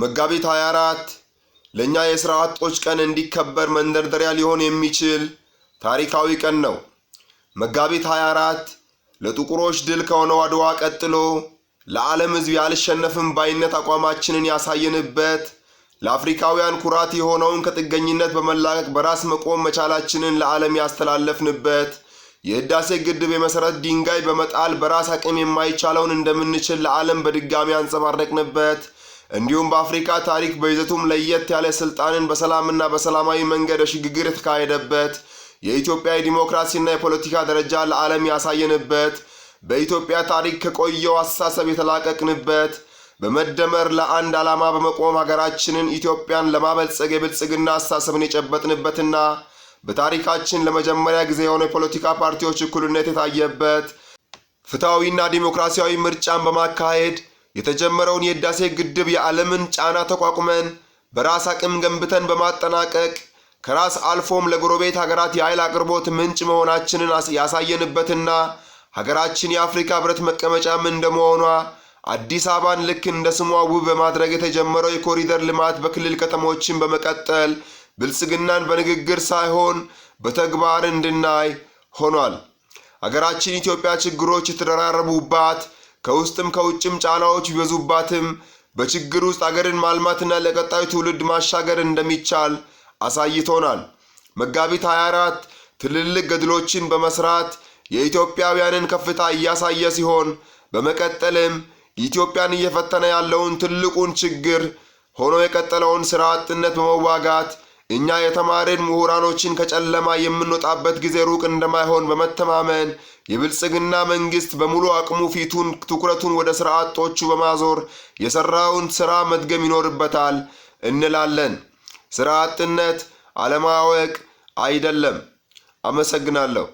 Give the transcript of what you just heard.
መጋቢት 24 ለኛ የሥራ አጦች ቀን እንዲከበር መንደርደሪያ ሊሆን የሚችል ታሪካዊ ቀን ነው። መጋቢት 24 ለጥቁሮች ድል ከሆነው አድዋ ቀጥሎ ለዓለም ሕዝብ ያልሸነፍም ባይነት አቋማችንን ያሳየንበት፣ ለአፍሪካውያን ኩራት የሆነውን ከጥገኝነት በመላቀቅ በራስ መቆም መቻላችንን ለዓለም ያስተላለፍንበት፣ የህዳሴ ግድብ የመሰረት ድንጋይ በመጣል በራስ አቅም የማይቻለውን እንደምንችል ለዓለም በድጋሚ አንጸባረቅንበት፣ እንዲሁም በአፍሪካ ታሪክ በይዘቱም ለየት ያለ ስልጣንን በሰላምና በሰላማዊ መንገድ ሽግግር የተካሄደበት፣ የኢትዮጵያ የዲሞክራሲና የፖለቲካ ደረጃ ለዓለም ያሳየንበት፣ በኢትዮጵያ ታሪክ ከቆየው አስተሳሰብ የተላቀቅንበት፣ በመደመር ለአንድ ዓላማ በመቆም ሀገራችንን ኢትዮጵያን ለማበልጸግ የብልጽግና አስተሳሰብን የጨበጥንበትና በታሪካችን ለመጀመሪያ ጊዜ የሆነ የፖለቲካ ፓርቲዎች እኩልነት የታየበት፣ ፍትሐዊና ዲሞክራሲያዊ ምርጫን በማካሄድ የተጀመረውን የህዳሴ ግድብ የዓለምን ጫና ተቋቁመን በራስ አቅም ገንብተን በማጠናቀቅ ከራስ አልፎም ለጎረቤት ሀገራት የኃይል አቅርቦት ምንጭ መሆናችንን ያሳየንበትና ሀገራችን የአፍሪካ ህብረት መቀመጫም እንደመሆኗ አዲስ አበባን ልክ እንደ ስሟ ውብ በማድረግ የተጀመረው የኮሪደር ልማት በክልል ከተሞችን በመቀጠል ብልጽግናን በንግግር ሳይሆን በተግባር እንድናይ ሆኗል። ሀገራችን ኢትዮጵያ ችግሮች የተደራረቡባት፣ ከውስጥም ከውጭም ጫናዎች ቢበዙባትም በችግር ውስጥ ሀገርን ማልማትና ለቀጣዩ ትውልድ ማሻገር እንደሚቻል አሳይቶናል። መጋቢት 24 ትልልቅ ገድሎችን በመስራት የኢትዮጵያውያንን ከፍታ እያሳየ ሲሆን በመቀጠልም ኢትዮጵያን እየፈተነ ያለውን ትልቁን ችግር ሆኖ የቀጠለውን ስራ አጥነት በመዋጋት እኛ የተማርን ምሁራኖችን ከጨለማ የምንወጣበት ጊዜ ሩቅ እንደማይሆን በመተማመን የብልጽግና መንግስት በሙሉ አቅሙ ትኩረቱን ወደ ስራ አጦቹ በማዞር የሰራውን ስራ መድገም ይኖርበታል እንላለን። ስራ አጥነት አለማወቅ አይደለም። አመሰግናለሁ።